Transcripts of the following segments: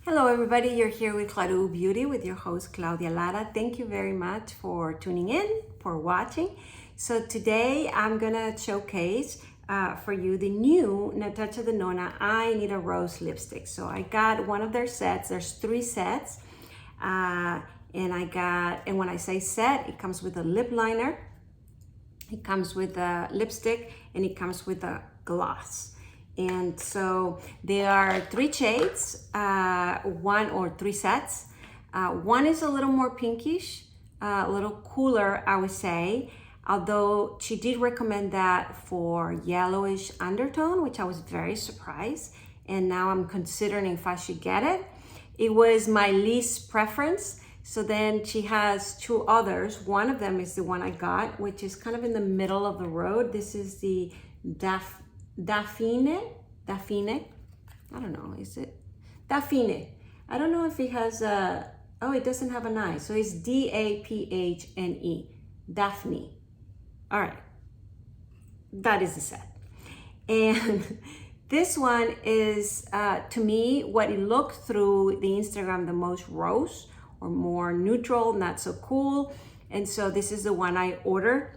Hello everybody, you're here with Claudia Beauty with your host Claudia Lara. Thank you very much for tuning in, for watching. So today I'm gonna showcase for you the new Natasha Denona I Need a Rose lipstick. So I got one of their sets, there's 3 sets. And when I say set, it comes with a lip liner, it comes with a lipstick, and it comes with a gloss. And so there are 3 shades, 1 or 3 sets. One is a little more pinkish, a little cooler, I would say. Although she did recommend that for yellowish undertone, which I was very surprised. And now I'm considering if I should get it. It was my least preference. So then she has 2 others. One of them is the one I got, which is kind of in the middle of the road. This is the Daphne, I don't know, is it? Daphne. I don't know if it has a, oh, it doesn't have an I. So it's D-A-P-H-N-E, Daphne. All right, that is the set. And this one is, to me, what it looked through the Instagram the most rose or more neutral, not so cool. And so this is the one I ordered.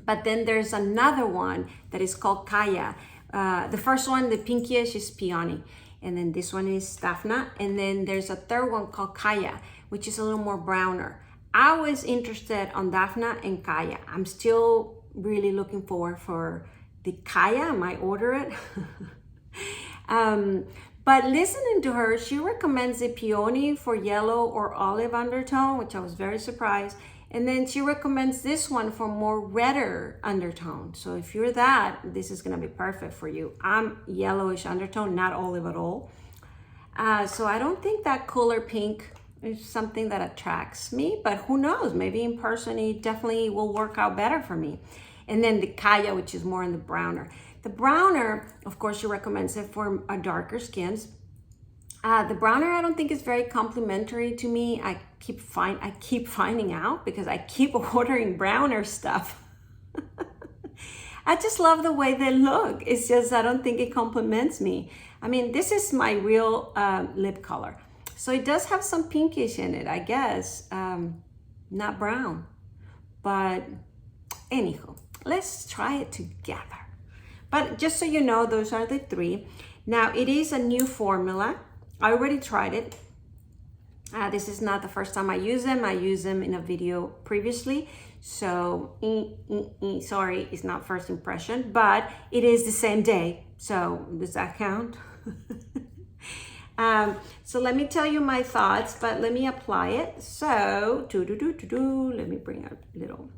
But then there's another one that is called Kaya. The first one, the pinkish, is Peony. And then this one is DAPHNA. And then there's a third one called Kaya, which is a little more browner. I was interested on DAPHNA and Kaya. I'm still really looking forward for the Kaya. I might order it. But listening to her, she recommends the Peony for yellow or olive undertone, which I was very surprised. And then she recommends this one for more redder undertone. So if you're that, this is gonna be perfect for you. I'm yellowish undertone, not olive at all. So I don't think that cooler pink is something that attracts me, but who knows? Maybe in person, it definitely will work out better for me. And then the Kaya, which is more in the browner. The browner, of course, she recommends it for darker skins. The browner, I don't think is very complimentary to me. I keep finding out because I keep ordering browner stuff. I just love the way they look. It's just, I don't think it compliments me. I mean, this is my real lip color. So it does have some pinkish in it, I guess. Not brown. But anywho, let's try it together. But just so you know, those are the 3. Now, it is a new formula. I already tried it. This is not the first time I use them. I used them in a video previously. So, sorry, it's not first impression, but it is the same day. So, does that count? So let me tell you my thoughts, but let me apply it. So, let me bring a little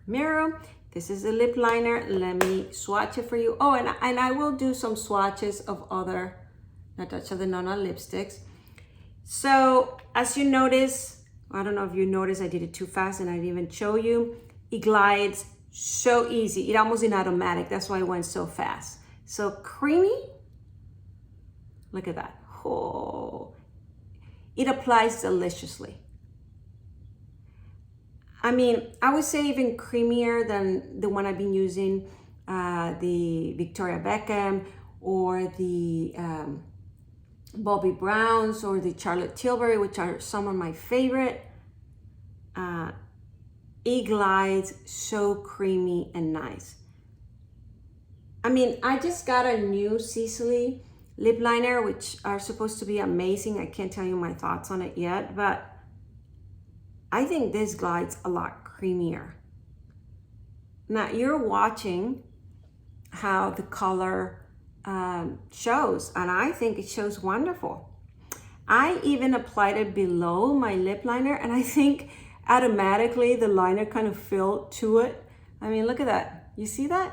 mirror. This is a lip liner. Let me swatch it for you. Oh, and I will do some swatches of other Natasha Denona lipsticks. So as you notice, I don't know if you noticed, I did it too fast and I didn't even show you. It glides so easy. It almost in automatic. That's why it went so fast. So creamy. Look at that. Oh, it applies deliciously. I mean, I would say even creamier than the one I've been using, the Victoria Beckham or the Bobbi Browns or the Charlotte Tilbury, which are some of my favorite. It glides so creamy and nice. I mean, I just got a new Cecily lip liner, which are supposed to be amazing. I can't tell you my thoughts on it yet, but I think this glides a lot creamier. Now you're watching how the color shows, and I think it shows wonderful. I even applied it below my lip liner, and I think automatically the liner kind of filled to it. I mean, look at that. You see that?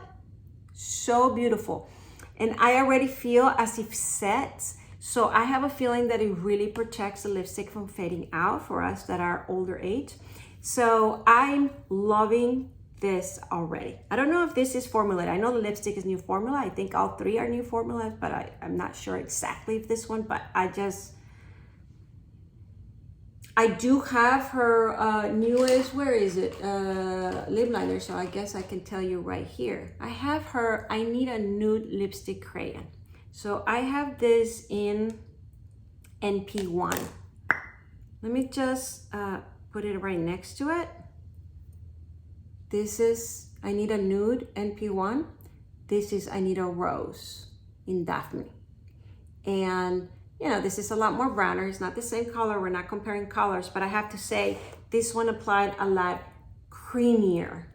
So beautiful. And I already feel as if sets. So I have a feeling that it really protects the lipstick from fading out for us that are older age. So I'm loving this already. I don't know if this is formulated. I know the lipstick is new formula. I think all 3 are new formulas, but I'm not sure exactly if this one, but I do have her newest, where is it? Lip liner, so I guess I can tell you right here. I have her, I Need a Nude Lipstick Crayon. So I have this in NP1. Let me just put it right next to it. This is I Need a Nude NP1. This is I Need a Rose in Daphne. And you know, this is a lot more browner. It's not the same color. We're not comparing colors, but I have to say this one applied a lot creamier.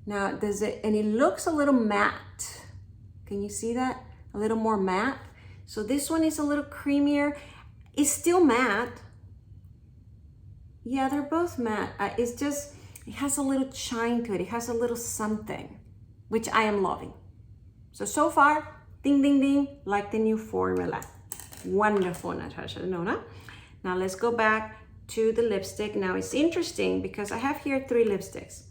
Now, does it, and it looks a little matte. Can you see that? A little more matte. So this one is a little creamier. It's still matte. Yeah, they're both matte. It's just, it has a little shine to it. It has a little something, which I am loving. So far, ding, ding, ding, like the new formula. Wonderful, Natasha Denona. Now let's go back to the lipstick. Now it's interesting because I have here 3 lipsticks.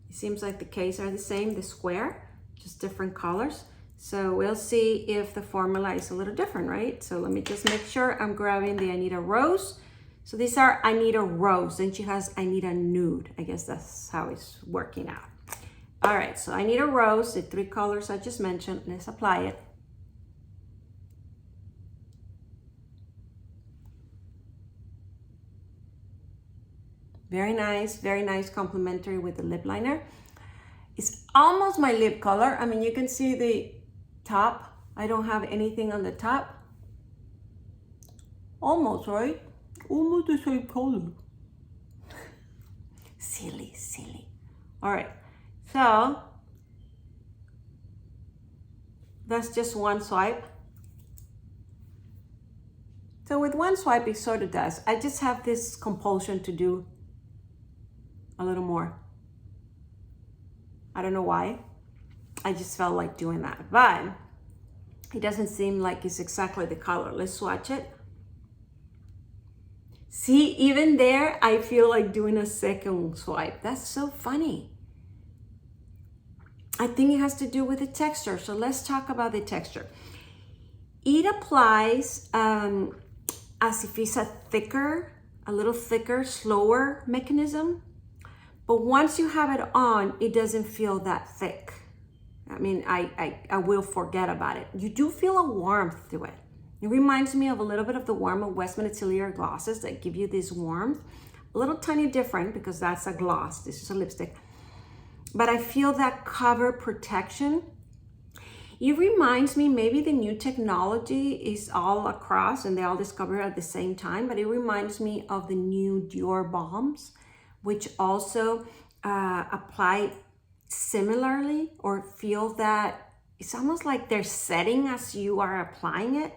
It seems like the case are the same, the square, just different colors. So we'll see if the formula is a little different, right? So let me just make sure I'm grabbing the I Need a Rose. So these are I Need a Rose, and she has I Need a Nude. I guess that's how it's working out. All right, so I Need a Rose, the 3 colors I just mentioned. Let's apply it. Very nice, complementary with the lip liner. It's almost my lip color. I mean, you can see the top. I don't have anything on the top. Almost, right? Almost the same color. Silly. All right, so that's just one swipe. So with one swipe, it sort of does. I just have this compulsion to do a little more. I don't know why. I just felt like doing that, but it doesn't seem like it's exactly the color. Let's swatch it. See, even there, I feel like doing a second swipe. That's so funny. I think it has to do with the texture. So let's talk about the texture. It applies as if it's a little thicker, slower mechanism. But once you have it on, it doesn't feel that thick. I mean, I will forget about it. You do feel a warmth to it. It reminds me of a little bit of the warmth of Westman Atelier glosses that give you this warmth. A little tiny different because that's a gloss. This is a lipstick. But I feel that cover protection. It reminds me, maybe the new technology is all across and they all discover it at the same time, but it reminds me of the new Dior balms, which also apply similarly, or feel that it's almost like they're setting as you are applying it.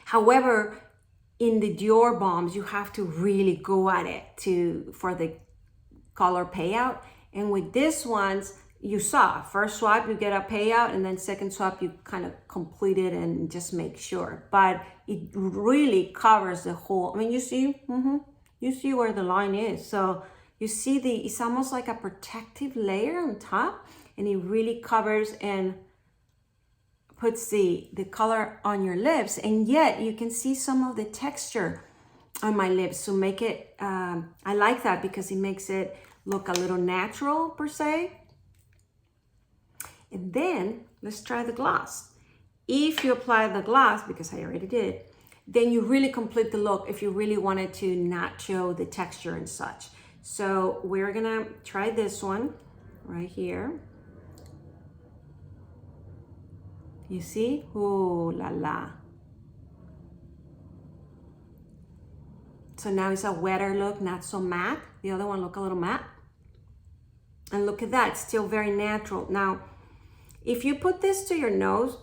However, in the Dior balms, you have to really go at it for the color payout. And with this ones, you saw first swipe, you get a payout, and then second swipe, you kind of complete it and just make sure. But it really covers the whole, I mean, you see, you see where the line is. So you see it's almost like a protective layer on top, and it really covers and puts the color on your lips, and yet you can see some of the texture on my lips. So make it, I like that because it makes it look a little natural per se. And then let's try the gloss. If you apply the gloss, because I already did, then you really complete the look if you really wanted to not show the texture and such. So we're gonna try this one right here. You see? Ooh la la. So now it's a wetter look, not so matte. The other one look a little matte. And look at that, it's still very natural. Now, if you put this to your nose,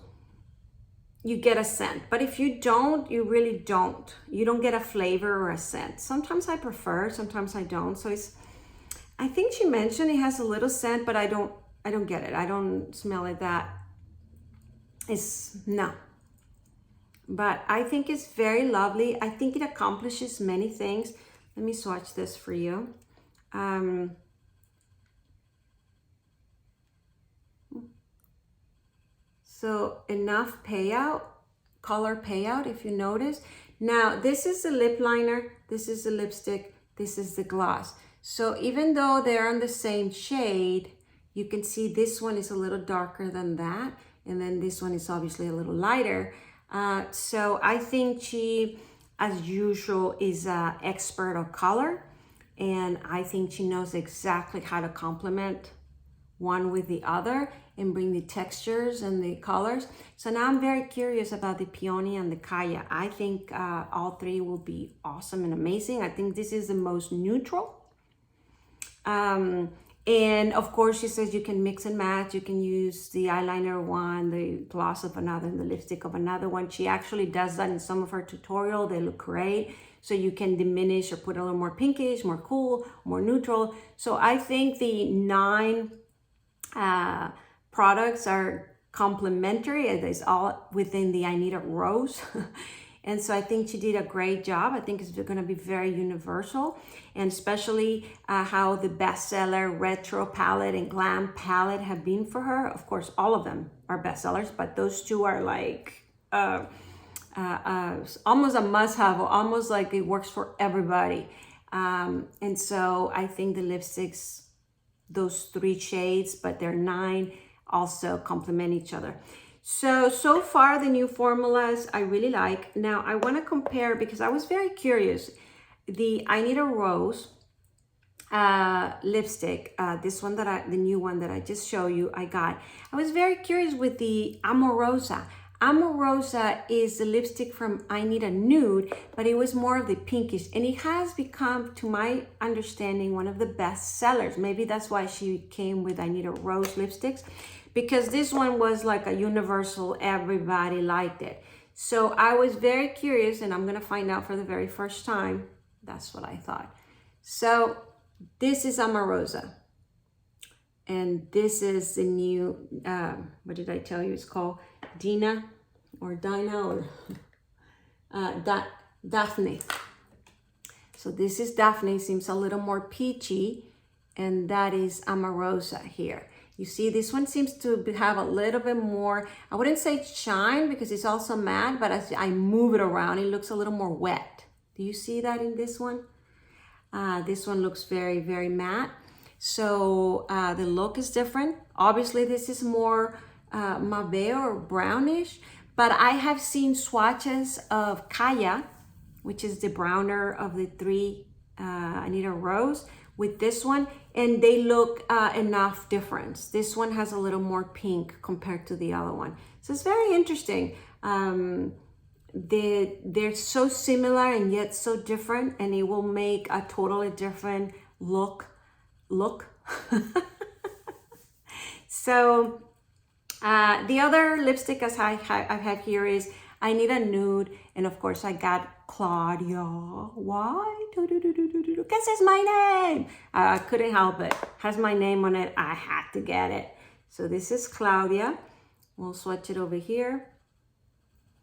you get a scent. But if you don't, you really don't. You don't get a flavor or a scent. Sometimes I prefer, sometimes I don't. So I think she mentioned it has a little scent, but I don't get it. I don't smell it that. No. But I think it's very lovely. I think it accomplishes many things. Let me swatch this for you. So enough payout, color payout, if you notice. Now, this is the lip liner, this is the lipstick, this is the gloss. So even though they're on the same shade, you can see this one is a little darker than that. And then this one is obviously a little lighter. So I think she, as usual, is an expert on color. And I think she knows exactly how to complement one with the other and bring the textures and the colors. So now I'm very curious about the Peony and the Kaya. I think all three will be awesome and amazing. I think this is the most neutral. And of course, she says you can mix and match. You can use the eyeliner one, the gloss of another, and the lipstick of another one. She actually does that in some of her tutorial. They look great. So you can diminish or put a little more pinkish, more cool, more neutral. So I think the 9 products are complementary. It is all within the I Need a Rose. And so I think she did a great job. I think it's going to be very universal, and especially how the bestseller retro palette and glam palette have been for her. Of course, all of them are bestsellers, but those two are like almost a must-have, or almost like it works for everybody. And so I think the lipsticks, those 3 shades, but they're 9, also complement each other. So far the new formulas I really like. Now I want to compare, because I was very curious. The I Need a Rose lipstick, this one that the new one that I just showed you, I was very curious with the Amorosa. Amorosa is the lipstick from I Need a Nude, but it was more of the pinkish, and it has become, to my understanding, one of the best sellers. Maybe that's why she came with I Need a Rose lipsticks, because this one was like a universal, everybody liked it. So I was very curious, and I'm gonna find out for the very first time. That's what I thought. So this is Amorosa, and this is the new, what did I tell you? It's called Dinah or Daphne. So this is Daphne, seems a little more peachy, and that is Amorosa here. You see, this one seems to have a little bit more, I wouldn't say shine because it's also matte, but as I move it around, it looks a little more wet. Do you see that in this one? This one looks very, very matte. So the look is different. Obviously, this is more mauve or brownish, but I have seen swatches of Kaya, which is the browner of the 3 I Need a Rose, with this one, and they look enough difference. This one has a little more pink compared to the other one. So it's very interesting. They're so similar and yet so different, and it will make a totally different look. So the other lipstick as I have here is I Need a Nude, and of course I got Claudia. Why? Because it's my name. I couldn't help it. Has my name on it. I had to get it. So this is Claudia. We'll swatch it over here.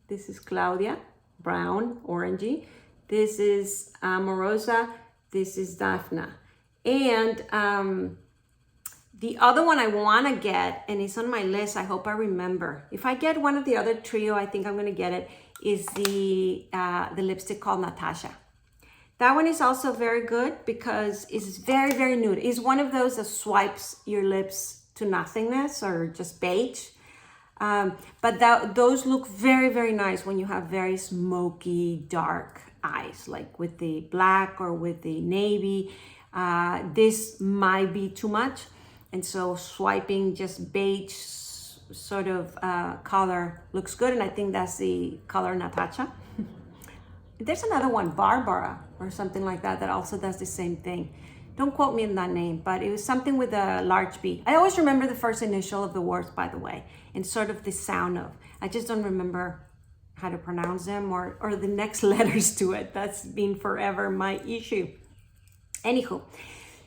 This is Claudia, brown, orangey. This is Amorosa. This is DAPHNA. And the other one I want to get, and it's on my list, I hope I remember. If I get one of the other trio, I think I'm going to get it, is the lipstick called Natasha. That one is also very good because it's very, very nude. It's one of those that swipes your lips to nothingness or just beige. But those look very, very nice when you have very smoky, dark eyes, like with the black or with the navy. This might be too much. And so swiping just beige sort of color looks good. And I think that's the color Natasha. There's another one, Barbara or something like that, that also does the same thing. Don't quote me on that name, but it was something with a large B. I always remember the first initial of the words, by the way, and sort of the sound of. I just don't remember how to pronounce them or the next letters to it. That's been forever my issue. Anywho,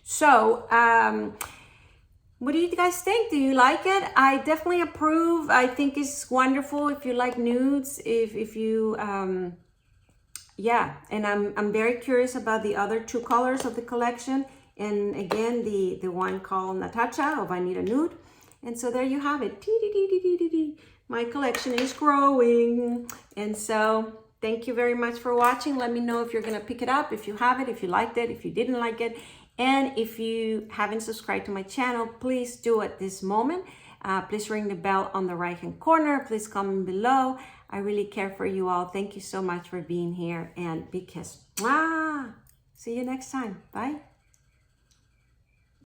so what do you guys think? Do you like it? I definitely approve. I think it's wonderful if you like nudes, if you yeah, and I'm very curious about the other 2 colors of the collection, and again the one called Natasha of I Need a Nude. And so there you have it. My collection is growing. And so thank you very much for watching. Let me know if you're gonna pick it up, if you have it, if you liked it, if you didn't like it. And if you haven't subscribed to my channel, please do at this moment. Please ring the bell on the right hand corner. Please comment below. I really care for you all. Thank you so much for being here, and big kiss. Mwah! See you next time. Bye.